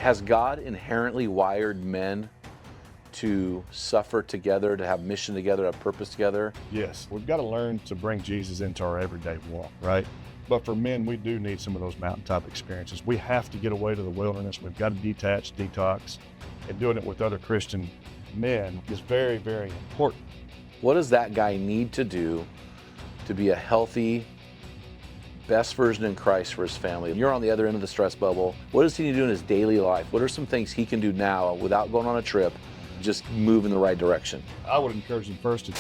Has God inherently wired men to suffer together, to have mission together, have purpose together? Yes, we've got to learn to bring Jesus into our everyday walk, right? But for men, we do need some of those mountaintop experiences. We have to get away to the wilderness. We've got to detach, detox, and doing it with other Christian men is very, very important. What does that guy need to do to be a healthy, best version in Christ for his family? You're on the other end of the stress bubble. What does he need to do in his daily life? What are some things he can do now without going on a trip, just move in the right direction? I would encourage him first to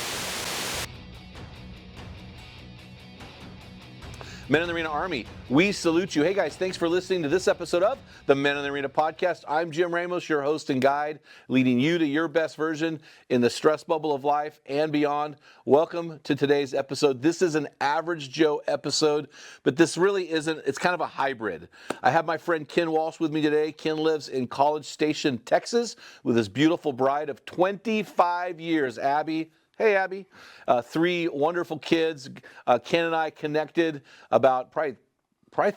Men in the Arena Army, we salute you. Hey guys, thanks for listening to this episode of the Men in the Arena podcast. I'm Jim Ramos, your host and guide, leading you to your best version in the stress bubble of life and beyond. Welcome to today's episode. This is an average Joe episode, but this really isn't. It's kind of a hybrid. I have my friend Kenn Walsh with me today. Kenn lives in College Station, Texas, with his beautiful bride of 25 years, Abby. Hey, Abby. 3 wonderful kids. Kenn and I connected about probably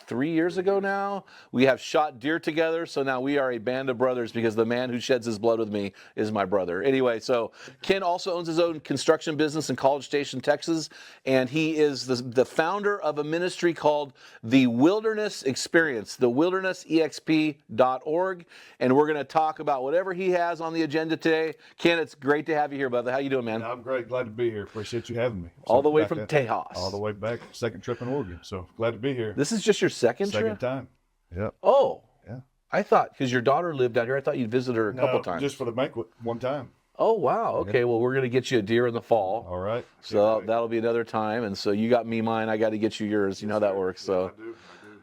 3 years ago now. We have shot deer together, so now we are a band of brothers because the man who sheds his blood with me is my brother. Anyway, so Kenn also owns his own construction business in College Station, Texas, and he is the founder of a ministry called The Wilderness Experience, thewildernessexp.org, and we're going to talk about whatever he has on the agenda today. Kenn, it's great to have you here, brother. How you doing, man? I'm great. Glad to be here. Appreciate you having me. All the way from Tejas. All the way back. Second trip in Oregon. So glad to be here. This is just your second trip? Second time. Yep. Oh. Yeah. I thought, because your daughter lived out here, I thought you'd visited her a couple times. Just for the banquet, one time. Oh, wow. Okay, Yeah. Well, we're going to get you a deer in the fall. All right. So that'll be another time. And so you got me mine, I got to get you yours. You know how that works. So, I do.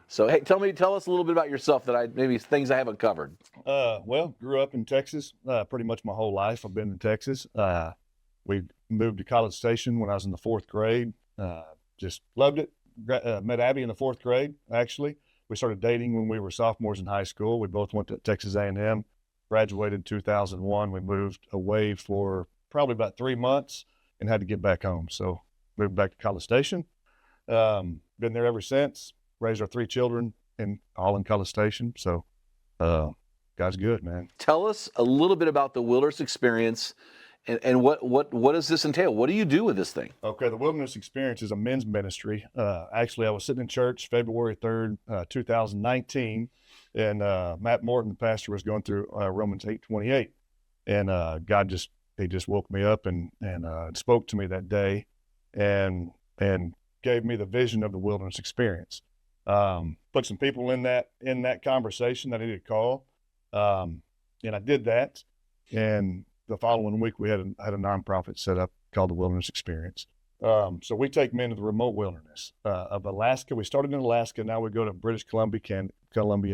So hey, tell us a little bit about yourself maybe things I haven't covered. Well, grew up in Texas pretty much my whole life. I've been in Texas. We moved to College Station when I was in the 4th grade. Just loved it. Met Abby in the 4th grade, actually. We started dating when we were sophomores in high school. We both went to Texas A&M, graduated in 2001. We moved away for probably about 3 months and had to get back home. So moved back to College Station. Been there ever since. Raised our 3 children all in College Station. So God's good, man. Tell us a little bit about the Wilderness Experience and what does this entail? What do you do with this thing? Okay, the Wilderness Experience is a men's ministry. Actually, I was sitting in church February 3rd, 2019, and Matt Morton, the pastor, was going through Romans 8:28, and God just woke me up and spoke to me that day, and gave me the vision of the Wilderness Experience. Put some people in that conversation that I needed to call, and I did that, and the following week, we had a nonprofit set up called the Wilderness Experience. So we take men to the remote wilderness of Alaska. We started in Alaska. Now we go to British Columbia,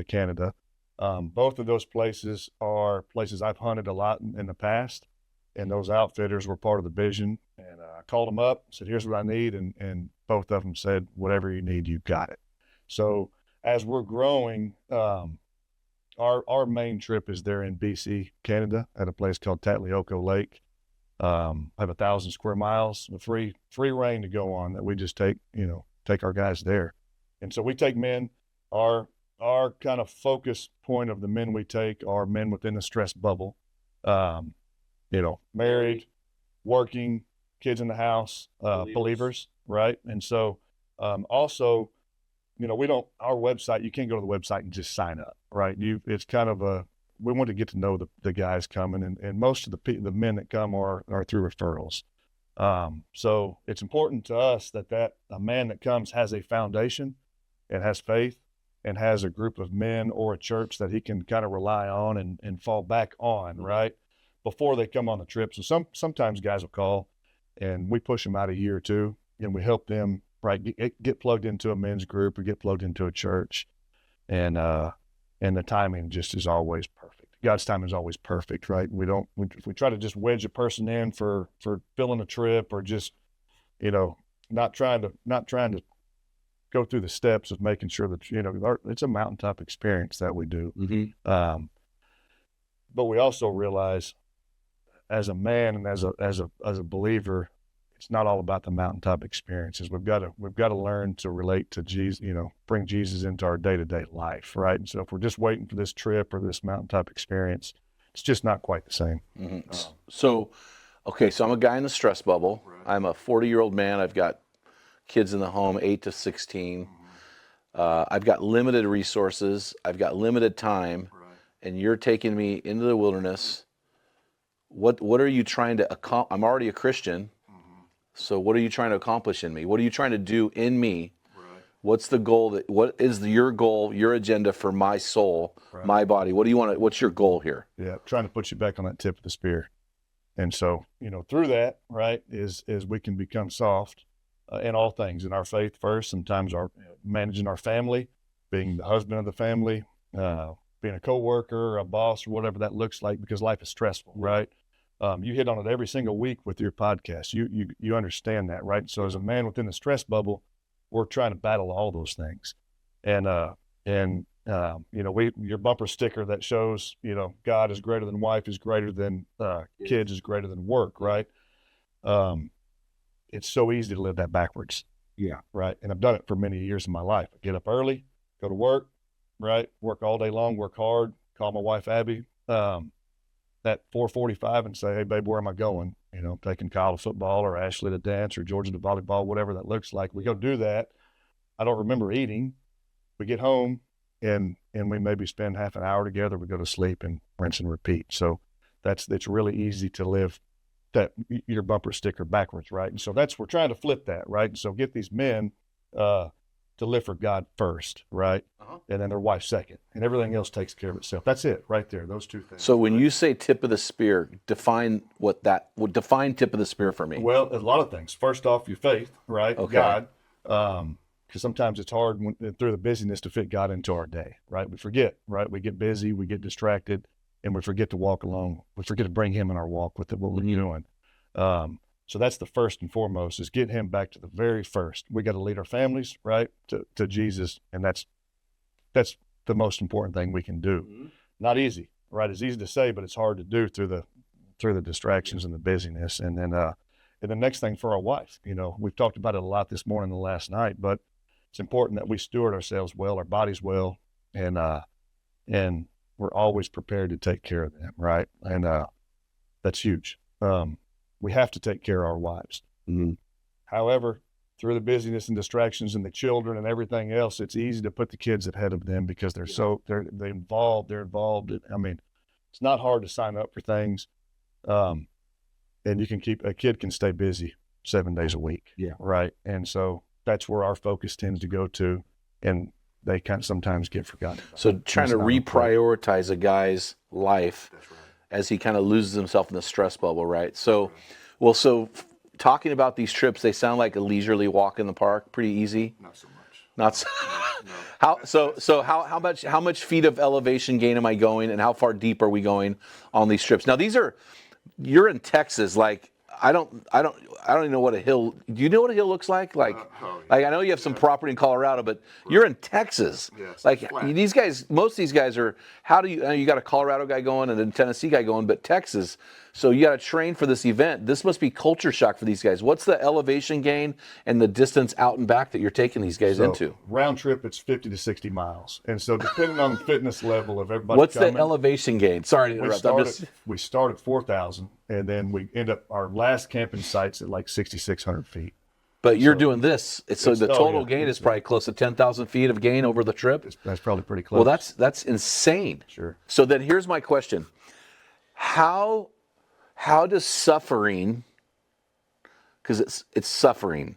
Canada. Both of those places are places I've hunted a lot in the past, and those outfitters were part of the vision. And I called them up, said, "Here's what I need," and both of them said, "Whatever you need, you got it." So as we're growing, our main trip is there in BC, Canada, at a place called Tatleoko Lake. I have 1,000 square miles of free reign to go on that we just take our guys there. And so we take men. Our kind of focus point of the men we take are men within the stress bubble, married, working, kids in the house, believers, right? And so also, our website, you can't go to the website and just sign up, right? It's kind of we want to get to know the guys coming, and most of the men that come are through referrals. So it's important to us that a man that comes has a foundation and has faith and has a group of men or a church that he can kind of rely on and fall back on, right? Before they come on the trip. So sometimes guys will call and we push them out a year or two and we help them, right, get plugged into a men's group or get plugged into a church, and the timing just is always perfect. God's timing is always perfect, right? We try to just wedge a person in for filling a trip or just, not trying to go through the steps of making sure that it's a mountaintop experience that we do. Mm-hmm. But we also realize, as a man and as a believer, it's not all about the mountaintop experiences. We've got to learn to relate to Jesus, bring Jesus into our day-to-day life, right? And so if we're just waiting for this trip or this mountaintop experience, it's just not quite the same. Mm-hmm. So I'm a guy in the stress bubble. Right. I'm a 40-year-old man. I've got kids in the home, 8 to 16. I've got limited resources. I've got limited time. Right. And you're taking me into the wilderness. What are you trying to accomplish? I'm already a Christian. So what are you trying to accomplish in me? What are you trying to do in me? Right. What's the goal? What is your goal, your agenda for my soul, right, my body? What do you want? What's your goal here? Yeah, trying to put you back on that tip of the spear. And so, through that, right, is we can become soft in all things, in our faith first, sometimes managing our family, being the husband of the family, being a coworker, a boss, or whatever that looks like, because life is stressful, right? You hit on it every single week with your podcast. You understand that, right? So as a man within the stress bubble, we're trying to battle all those things. And your bumper sticker that shows, God is greater than wife is greater than kids is greater than work, right? It's so easy to live that backwards. Yeah. Right. And I've done it for many years in my life. I get up early, go to work, right? Work all day long, work hard, call my wife, Abby, at 4:45 and say, hey, babe, where am I going? Taking Kyle to football or Ashley to dance or Georgia to volleyball, whatever that looks like. We go do that. I don't remember eating. We get home and we maybe spend half an hour together. We go to sleep and rinse and repeat. So it's really easy to live that your bumper sticker backwards, right? And so we're trying to flip that, right? And so get these men to live for God first, right? And then their wife second, and everything else takes care of itself. That's it right there, those two things. So when you say tip of the spear, define tip of the spear for me. Well, a lot of things. First off, your faith, right? Okay. God, because sometimes it's hard through the busyness to fit God into our day, right? We forget, right? We get busy, we get distracted, and we forget to walk along. We forget to bring him in our walk with what we're doing. So that's the first and foremost, is get him back to the very first. We got to lead our families, right, to Jesus, and that's the most important thing we can do. Mm-hmm. Not easy, right? It's easy to say, but it's hard to do through the distractions and the busyness. And then the next thing for our wife, we've talked about it a lot this morning and last night, but it's important that we steward ourselves well, our bodies well, and we're always prepared to take care of them, right? And that's huge. We have to take care of our wives. Mm-hmm. However, through the busyness and distractions and the children and everything else, it's easy to put the kids ahead of them because they're involved. I mean, it's not hard to sign up for things. And a kid can stay busy 7 days a week. Yeah. Right. And so that's where our focus tends to go to, and they kind of sometimes get forgotten. So trying to reprioritize a guy's life. That's right. As he kind of loses himself in the stress bubble, right? So, so talking about these trips, they sound like a leisurely walk in the park, pretty easy. Not so much. Not so. No. How much feet of elevation gain am I going, and how far deep are we going on these trips? Now you're in Texas, like I don't even know what a hill. Do you know what a hill looks like? Like I know you have some property in Colorado, but you're in Texas. Yes, like these guys, most of these guys are. How do you got a Colorado guy going and a Tennessee guy going, but Texas. So you got to train for this event. This must be culture shock for these guys. What's the elevation gain and the distance out and back that you're taking these guys into? Round trip, it's 50 to 60 miles. And so depending on the fitness level of everybody What's the elevation gain? Sorry to interrupt. We start at 4,000, and then we end up, our last camping site's at like 6,600 feet. But you're doing this. So the total gain is probably close to 10,000 feet of gain over the trip? That's probably pretty close. Well, that's insane. Sure. So then here's my question. How does suffering, because it's suffering,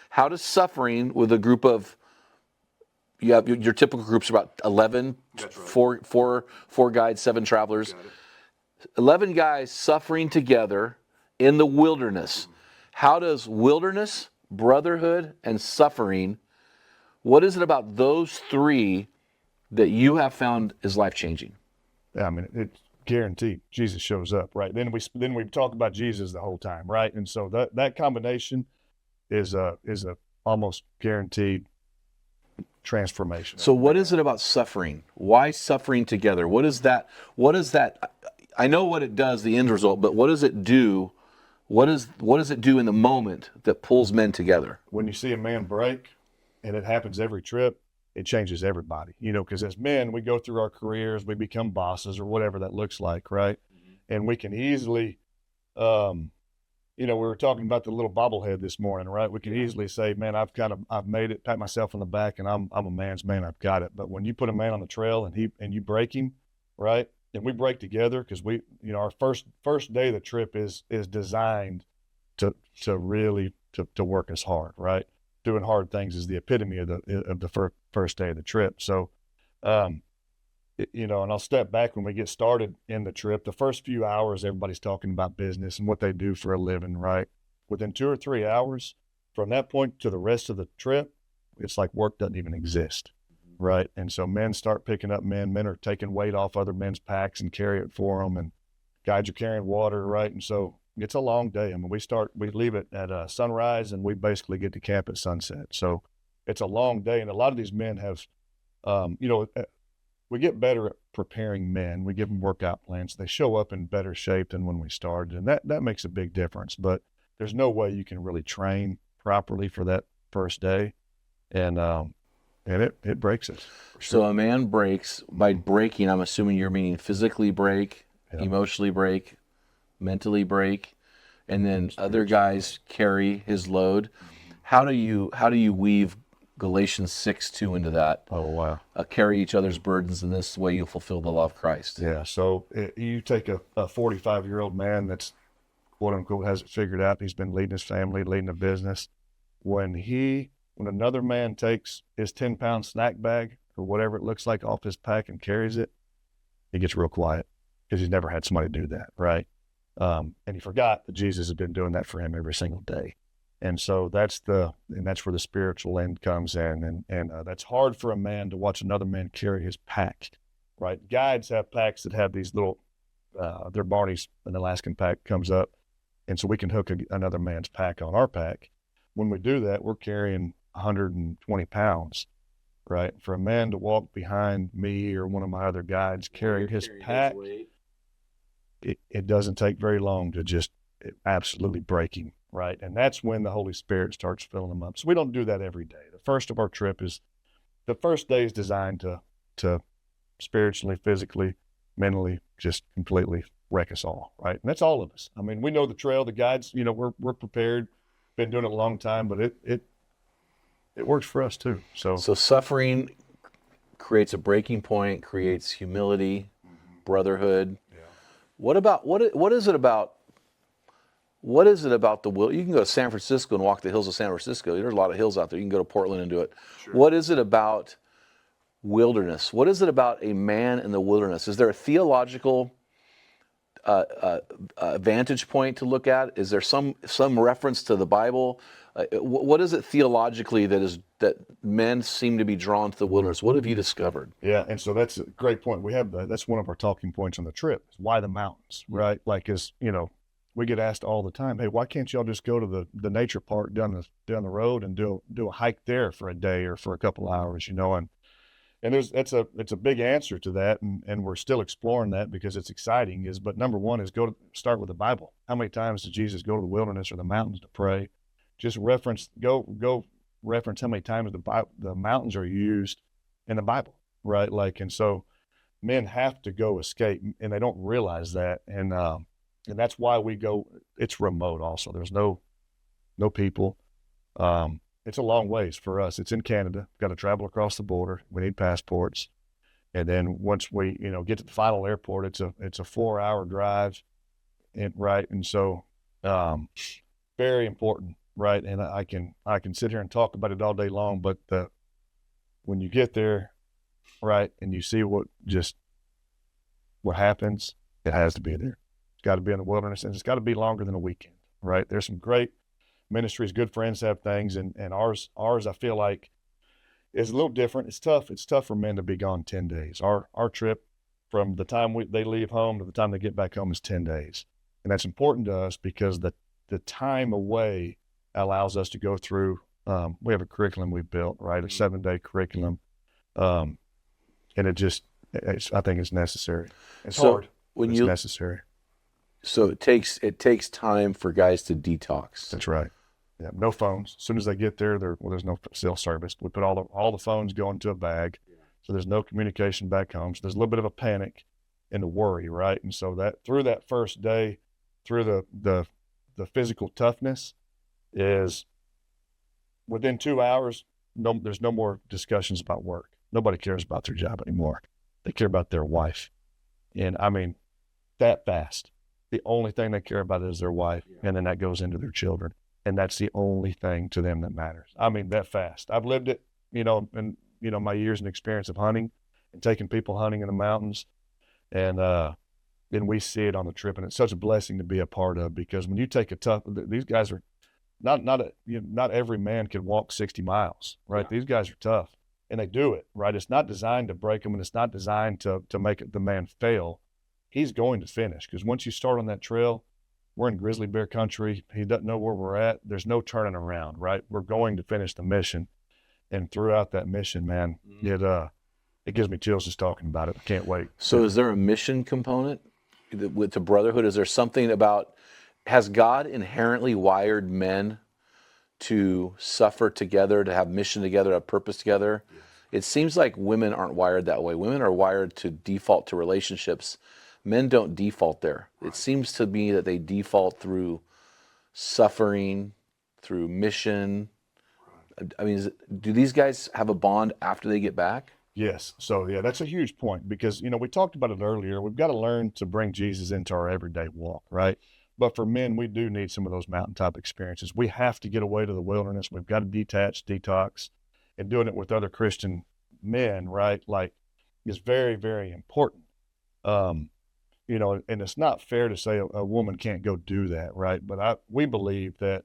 how does suffering with a group of, you have your typical group's about 11, that's right. four guides, 7 travelers, 11 guys suffering together in the wilderness. How does wilderness, brotherhood, and suffering, what is it about those 3 that you have found is life-changing? I mean, it's guaranteed. Jesus shows up, right? Then we talk about Jesus the whole time, right? And so that combination is a almost guaranteed transformation. So what is it about suffering? Why suffering together? What is that? I know what it does, the end result, but what does it do What does it do in the moment that pulls men together? When you see a man break, and it happens every trip, it changes everybody, because as men, we go through our careers, we become bosses or whatever that looks like, right? And we can easily, we were talking about the little bobblehead this morning, right? We can easily say, man, I've made it, pat myself on the back, and I'm a man's man, I've got it. But when you put a man on the trail and you break him, right? And we break together, because our first day of the trip is designed to really work us hard, right? Doing hard things is the epitome of the first day of the trip. So, and I'll step back when we get started in the trip. The first few hours, everybody's talking about business and what they do for a living, right? Within 2 or 3 hours, from that point to the rest of the trip, it's like work doesn't even exist, right? And so men start picking up men. Men are taking weight off other men's packs and carry it for them, and guides are carrying water, right? And so it's a long day. I mean, we leave it at sunrise, and we basically get to camp at sunset. So it's a long day. And a lot of these men have, we get better at preparing men. We give them workout plans. They show up in better shape than when we started. And that makes a big difference. But there's no way you can really train properly for that first day. And it breaks us. So a man breaks. By breaking, I'm assuming you're meaning physically break, emotionally break, mentally break, and then other guys carry his load. How do you weave Galatians 6:2 into that? Oh, wow. Carry each other's burdens, in this way you'll fulfill the law of Christ. Yeah. So you take a 45-year-old man that's quote unquote has it figured out. He's been leading his family, leading a business. When another man takes his 10-pound snack bag or whatever it looks like off his pack and carries it, he gets real quiet, because he's never had somebody do that, right? And he forgot that Jesus has been doing that for him every single day. And so that's where the spiritual end comes in. And that's hard for a man to watch another man carry his pack, right? Guides have packs that have these little, their Barney's, an Alaskan pack comes up. And so we can hook another man's pack on our pack. When we do that, we're carrying 120 pounds, right? For a man to walk behind me or one of my other guides carrying his pack, it doesn't take very long to just absolutely break him, right? And that's when the Holy Spirit starts filling them up. So we don't do that every day. The first day is designed to spiritually, physically, mentally, just completely wreck us all, right? And that's all of us. I mean, we know the trail, the guides, we're prepared, been doing it a long time, but it works for us too. So suffering creates a breaking point, creates humility, brotherhood. What is it about the will? You can go to San Francisco and walk the hills of San Francisco. There's a lot of hills out there. You can go to Portland and do it. Sure. What is it about wilderness? What is it about a man in the wilderness? Is there a theological vantage point to look at? Is there some reference to the Bible? What is it theologically that men seem to be drawn to the wilderness? What have you discovered? Yeah, and so that's a great point. That's one of our talking points on the trip. Why the mountains, right? Like, we get asked all the time, hey, why can't y'all just go to the nature park down the road and do a hike there for a day or for a couple hours, and it's a big answer to that, and we're still exploring that because it's exciting. But number one is start with the Bible. How many times did Jesus go to the wilderness or the mountains to pray? Just reference how many times the mountains are used in the Bible, right? Like, and so men have to go escape, and they don't realize that, and that's why we go. It's remote also. There's no people. It's a long ways for us. It's in Canada. Got to travel across the border. We need passports. And then once we, get to the final airport, it's a 4-hour drive, and so very important, right? And I can sit here and talk about it all day long, but when you get there, right, and you see what happens, it has to be there. It's got to be in the wilderness, and it's got to be longer than a weekend, right? There's some great ministries, good friends have things, and ours I feel like is a little different. It's tough. It's tough for men to be gone 10 days. Our trip from the time they leave home to the time they get back home is 10 days. And that's important to us because the time away allows us to go through, we have a curriculum we've built, right? A 7-day curriculum. And I think it's necessary. It's hard, but it's necessary. So it takes time for guys to detox. That's right. Yeah, no phones. As soon as they get there, there's no cell service. We put all the phones go into a bag, so there's no communication back home. So there's a little bit of a panic and a worry, right? And so that through that first day, through the physical toughness, is within 2 hours. No, there's no more discussions about work. Nobody cares about their job anymore. They care about their wife, and I mean, that fast. The only thing they care about is their wife, and then that goes into their children. And that's the only thing to them that matters. I mean, that fast. I've lived it, in my years and experience of hunting and taking people hunting in the mountains. And then we see it on the trip. And it's such a blessing to be a part of, because when you take these guys are not every man can walk 60 miles, right? Yeah. These guys are tough, and they do it, right? It's not designed to break them, and it's not designed to make the man fail. He's going to finish, because once you start on that trail, we're in grizzly bear country. He doesn't know where we're at. There's no turning around, right? We're going to finish the mission. And throughout that mission, man, it gives me chills just talking about it. I can't wait. So is there a mission component with the brotherhood? Is there something about, has God inherently wired men to suffer together, to have mission together, to have purpose together? Yes. It seems like women aren't wired that way. Women are wired to default to relationships. Men don't default there. Right. It seems to me that they default through suffering, through mission. Right. I mean, do these guys have a bond after they get back? Yes. So, yeah, that's a huge point, because, we talked about it earlier. We've got to learn to bring Jesus into our everyday walk, right? But for men, we do need some of those mountaintop experiences. We have to get away to the wilderness. We've got to detach, detox, and doing it with other Christian men, right? Like, is very, very important. And it's not fair to say a woman can't go do that, right? But we believe that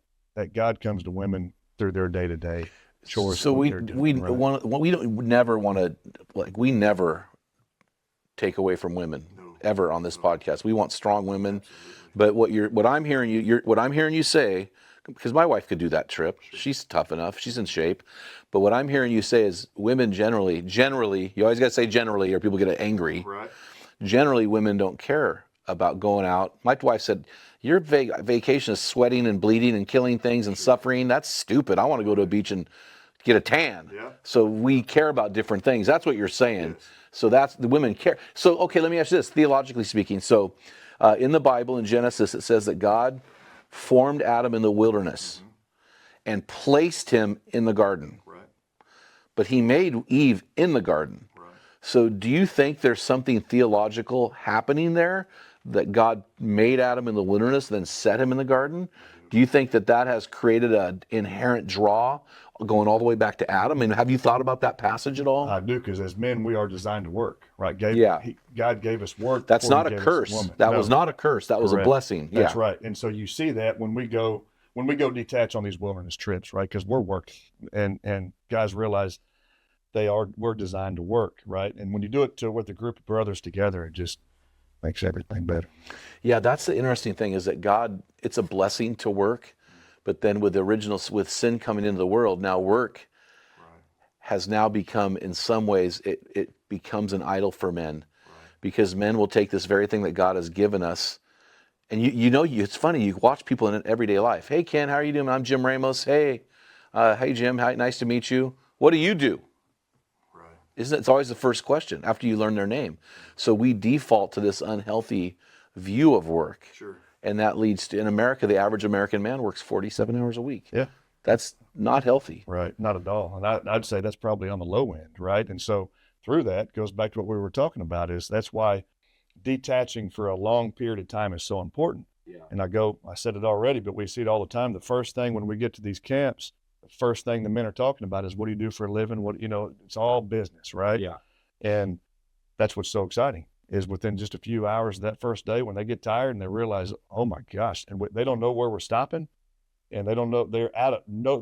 God comes to women through their day-to-day chores. So we never take away from women ever on this podcast. We want strong women. But what I'm hearing you say, because my wife could do that trip. She's tough enough. She's in shape. But what I'm hearing you say is women generally, you always got to say generally or people get angry. Right. Generally, women don't care about going out. My wife said, your vacation is sweating and bleeding and killing things and suffering. That's stupid. I want to go to a beach and get a tan. Yeah. So we care about different things. That's what you're saying. Yes. So that's the women care. So, okay, let me ask you this, theologically speaking. So in the Bible, in Genesis, it says that God formed Adam in the wilderness and placed him in the garden. Right. But he made Eve in the garden. So do you think there's something theological happening there, that God made Adam in the wilderness, then set him in the garden? Do you think that has created an inherent draw going all the way back to Adam? And have you thought about that passage at all? I do, because as men, we are designed to work, right? God gave us work. That's not a curse. That was not a curse. That was a blessing. That's right. And so you see that when we go detach on these wilderness trips, right? Because we're working, and guys realize we're designed to work, right? And when you do it with a group of brothers together, it just makes everything better. Yeah, that's the interesting thing, is that God, it's a blessing to work, but then with sin coming into the world, now work has now become, in some ways, it becomes an idol for men, because men will take this very thing that God has given us. And it's funny, you watch people in everyday life. Hey, Ken, how are you doing? I'm Jim Ramos. Hey, Jim, nice to meet you. What do you do? It's always the first question after you learn their name. So we default to this unhealthy view of work. Sure. And that leads to, in America, the average American man works 47 hours a week. Yeah. That's not healthy. Right. Not at all. And I'd say that's probably on the low end, right? And so through that goes back to what we were talking about, is that's why detaching for a long period of time is so important. Yeah. And I said it already, but we see it all the time. The first thing when we get to these camps, first thing the men are talking about is, what do you do for a living? It's all business, right? Yeah. And that's what's so exciting, is within just a few hours of that first day, when they get tired and they realize, oh my gosh, and they don't know where we're stopping, and they don't know, they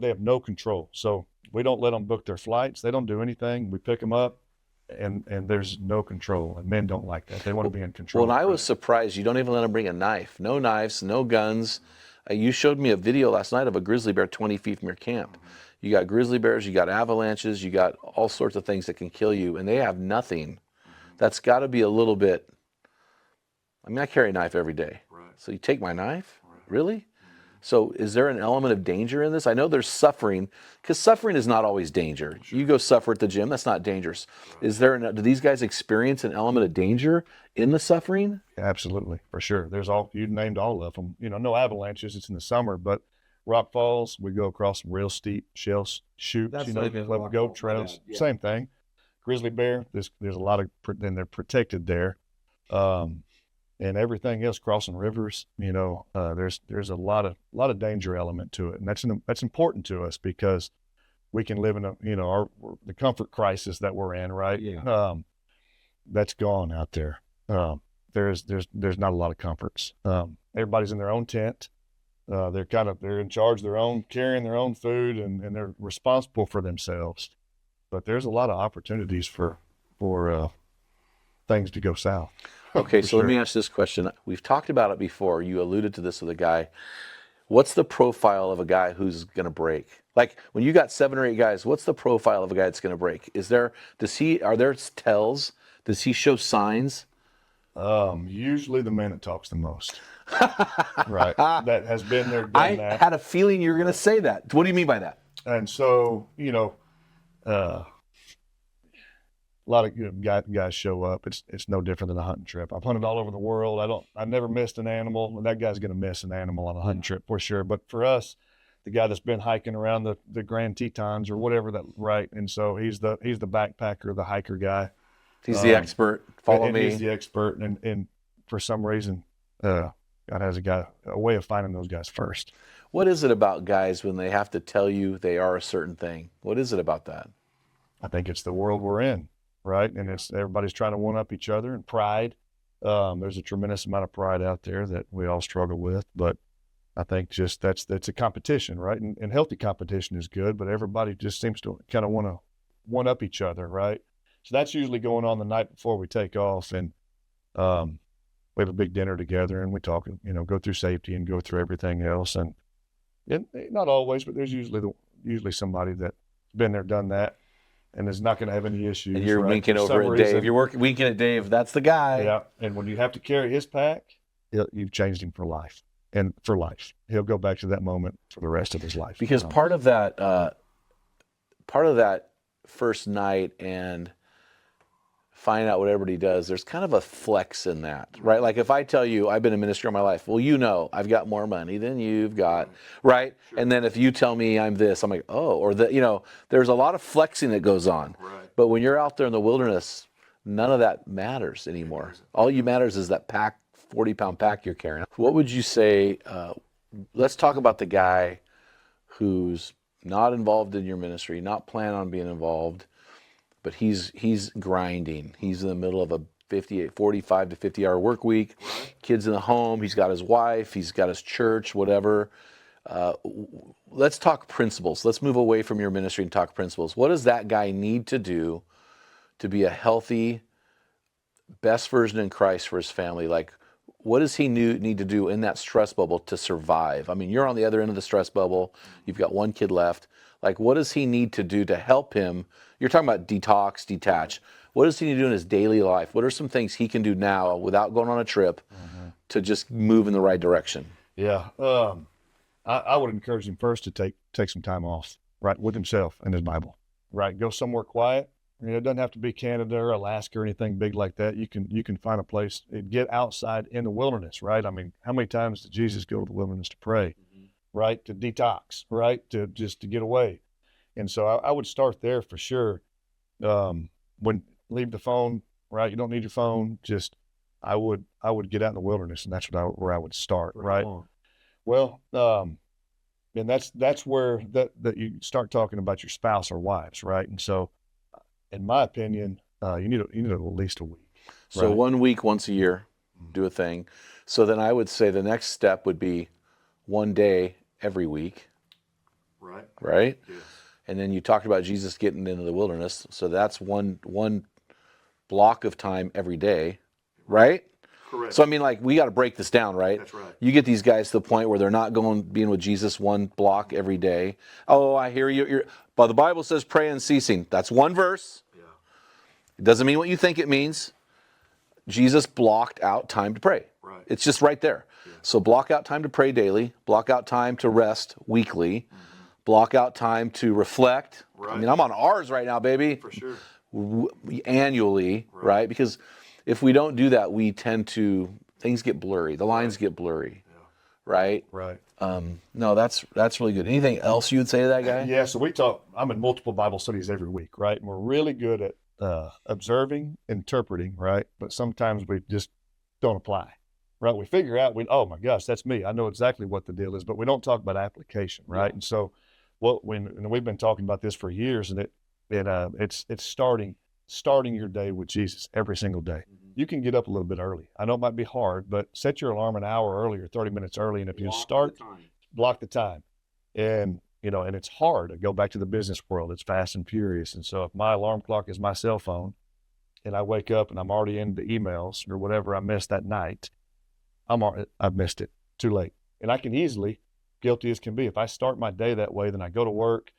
have no control. So we don't let them book their flights. They don't do anything. We pick them up, and there's no control. And men don't like that. They want to be in control. Well, and I was surprised you don't even let them bring a knife. No knives, no guns. You showed me a video last night of a grizzly bear 20 feet from your camp. You got grizzly bears, you got avalanches, you got all sorts of things that can kill you, and they have nothing. That's got to be a little bit. I mean, I carry a knife every day. Right. So you take my knife? Really? So is there an element of danger in this? I know there's suffering, because suffering is not always danger. You go suffer at the gym, that's not dangerous. Is there, do these guys experience an element of danger in the suffering? Absolutely, for sure. You named all of them. No avalanches, it's in the summer, but rock falls, we go across some real steep shale chutes, clever goat trails, same thing. Grizzly bear, there's a lot of, then they're protected there. And everything else, crossing rivers, there's a lot of danger element to it, and that's important to us because we can live in the comfort crisis that we're in, right? Yeah. That's gone out there. There's not a lot of comforts. Everybody's in their own tent. They're in charge of their own, carrying their own food, and they're responsible for themselves. But there's a lot of opportunities for things to go south. Okay, so let me ask this question. We've talked about it before. You alluded to this with a guy. What's the profile of a guy who's going to break? Like when you got 7 or 8 guys, what's the profile of a guy that's going to break? Are there tells? Does he show signs? Usually the man that talks the most. Right. That has been there, I done that. had a feeling you were going to say that. What do you mean by that? And so, a lot of guys show up. It's no different than a hunting trip. I've hunted all over the world. I never missed an animal. That guy's going to miss an animal on a hunting trip for sure. But for us, the guy that's been hiking around the Grand Tetons or whatever that, right? And so he's the backpacker, the hiker guy. He's the expert. Follow me. He's the expert, and for some reason, God has a way of finding those guys first. What is it about guys when they have to tell you they are a certain thing? What is it about that? I think it's the world we're in. Right, and everybody's trying to one up each other, and pride. There's a tremendous amount of pride out there that we all struggle with, but I think just that's a competition, right? And healthy competition is good, but everybody just seems to kind of want to one up each other, right? So that's usually going on the night before we take off, and we have a big dinner together, and we talk, go through safety and go through everything else, and not always, but there's usually somebody that's been there, done that, and is not going to have any issues. And you're winking over at Dave. You're winking at Dave. That's the guy. Yeah. And when you have to carry his pack, you've changed him for life. And for life, he'll go back to that moment for the rest of his life. Because part of that first night and finding out what everybody does, there's kind of a flex in that, right? Like if I tell you I've been in ministry all my life, well, I've got more money than you've got, right? Sure. And then if you tell me I'm this, I'm like, oh, or there's a lot of flexing that goes on. Right. But when you're out there in the wilderness, none of that matters anymore. All you matters is that 40-pound pack you're carrying. What would you say, let's talk about the guy who's not involved in your ministry, not planning on being involved, but he's grinding. He's in the middle of a 45 to 50-hour work week. Right. Kids in the home. He's got his wife. He's got his church, whatever. Let's talk principles. Let's move away from your ministry and talk principles. What does that guy need to do to be a healthy, best version in Christ for his family? Like, what does he need to do in that stress bubble to survive? I mean, you're on the other end of the stress bubble. You've got one kid left. Like, what does he need to do to help him? You're talking about detox, detach. What does he need to do in his daily life? What are some things he can do now without going on a trip to just move in the right direction? Yeah. I would encourage him first to take some time off, right, with himself and his Bible, right? Go somewhere quiet. It doesn't have to be Canada or Alaska or anything big like that. You can find a place and get outside in the wilderness, right? I mean, how many times did Jesus go to the wilderness to pray, right? To detox, right? To get away. And so I would start there for sure. Leave the phone, right? You don't need your phone. Just I would get out in the wilderness, and that's where I would start, right? Well, and that's where that you start talking about your spouse or wives, right? And so, in my opinion, you need at least a week. So 1 week, once a year, do a thing. So then I would say the next step would be 1 day every week. Right? Yes. And then you talked about Jesus getting into the wilderness. So that's one block of time every day, right? Correct. So I mean, like, we got to break this down, right? That's right. You get these guys to the point where they're not being with Jesus one block every day. Oh, I hear you. But the Bible says pray unceasing. That's one verse. Yeah. It doesn't mean what you think it means. Jesus blocked out time to pray. Right. Right. It's just right there. Yeah. So block out time to pray daily, block out time to rest weekly, block out time to reflect. Right. I mean, I'm on ours right now, baby. For sure. Annually, right? Because if we don't do that, we tend to, things get blurry. The lines get blurry, right? Right. No, that's really good. Anything else you would say to that guy? Yeah, so we talk, I'm in multiple Bible studies every week, right? And we're really good at observing, interpreting, right? But sometimes we just don't apply, right? We figure out, oh my gosh, that's me. I know exactly what the deal is, but we don't talk about application, right? And so and we've been talking about this for years, and it's starting your day with Jesus every single day. You can get up a little bit early. I know it might be hard, but set your alarm an hour early or 30 minutes early. And if you block the time. And, and it's hard to go back to the business world. It's fast and furious. And so if my alarm clock is my cell phone and I wake up and I'm already into emails or whatever I missed that night, I've missed it. Too late. And I can easily, guilty as can be, if I start my day that way, then I go to work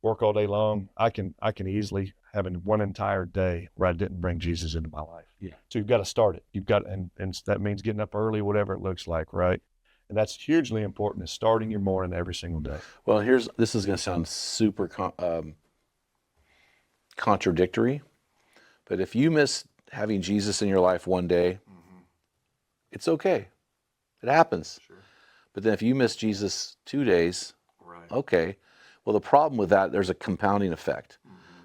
all day long, I can easily have one entire day where I didn't bring Jesus into my life. Yeah. So you've got to start it. And that means getting up early, whatever it looks like, right? And that's hugely important, is starting your morning every single day. Well, this is going to sound super contradictory, but if you miss having Jesus in your life one day, it's okay. It happens. Sure. But then if you miss Jesus 2 days, Right. okay. Well, the problem with that, there's a compounding effect.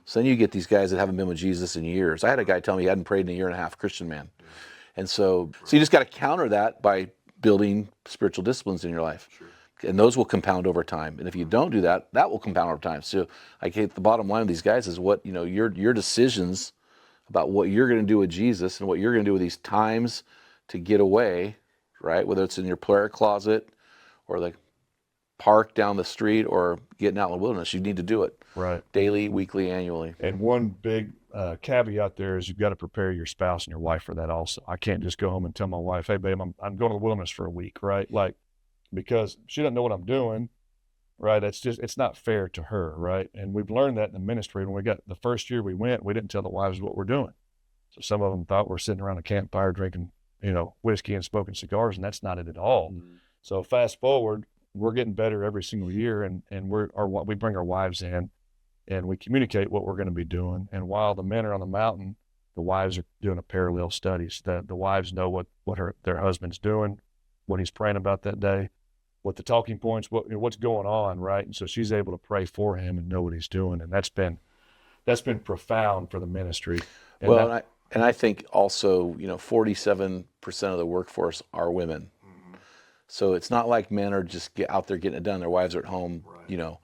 So then you get these guys that haven't been with Jesus in years. I had a guy tell me he hadn't prayed in a year and a half, Christian man. Yeah. And so you just got to counter that by building spiritual disciplines in your life. Sure. And those will compound over time. And if you don't do that, that will compound over time. So the bottom line of these guys is what, your decisions about what you're going to do with Jesus and what you're going to do with these times to get away, right? Whether it's in your prayer closet or the park down the street or getting out in the wilderness, you need to do it. Right. Daily, weekly, annually. And one big caveat there is you've got to prepare your spouse and your wife for that also. I can't just go home and tell my wife, hey, babe, I'm going to the wilderness for a week, right? Because she doesn't know what I'm doing, right? It's not fair to her, right? And we've learned that in the ministry. When the first year we went, we didn't tell the wives what we're doing. So some of them thought we're sitting around a campfire drinking, whiskey and smoking cigars, and that's not it at all. Mm-hmm. So fast forward, we're getting better every single year, and we bring our wives in, and we communicate what we're going to be doing. And while the men are on the mountain, the wives are doing a parallel study. So the wives know what their husband's doing, what he's praying about that day, what the talking points, what's going on, right? And so she's able to pray for him and know what he's doing, and that's been profound for the ministry. And I think also, 47% of the workforce are women. So it's not like men are just out there getting it done. Their wives are at home, Right.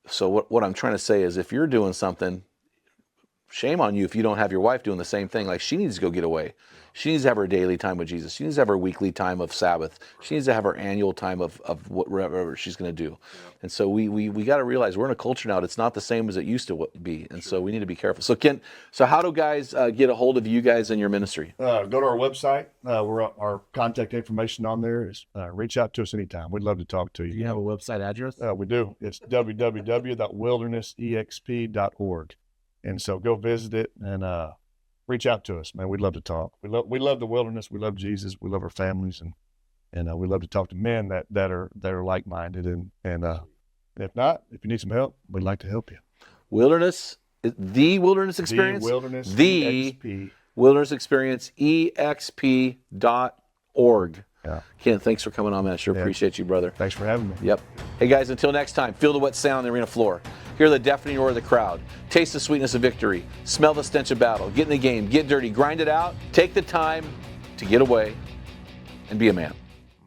So what I'm trying to say is, if you're doing something, shame on you if you don't have your wife doing the same thing. Like, she needs to go get away. She needs to have her daily time with Jesus. She needs to have her weekly time of Sabbath. She needs to have her annual time of whatever she's going to do. Yeah. And so we got to realize we're in a culture now that's not the same as it used to be. And so we need to be careful. So Ken, how do guys get a hold of you guys and your ministry? Go to our website. Our contact information on there is reach out to us anytime. We'd love to talk to you. Do you have a website address? We do. It's www.wildernessexp.org. And so go visit it and reach out to us, man. We'd love to talk. We love the wilderness. We love Jesus. We love our families, and we love to talk to men that are like-minded. And if not, if you need some help, we'd like to help you. The Wilderness Experience? The Wilderness The EXP. Wilderness Experience, exp.org. Yeah. Ken, thanks for coming on, man. I sure Yeah. appreciate you, brother. Thanks for having me. Yep. Hey, guys, until next time, feel the wet sound on the arena floor. Hear the deafening roar of the crowd. Taste the sweetness of victory. Smell the stench of battle. Get in the game. Get dirty. Grind it out. Take the time to get away and be a man.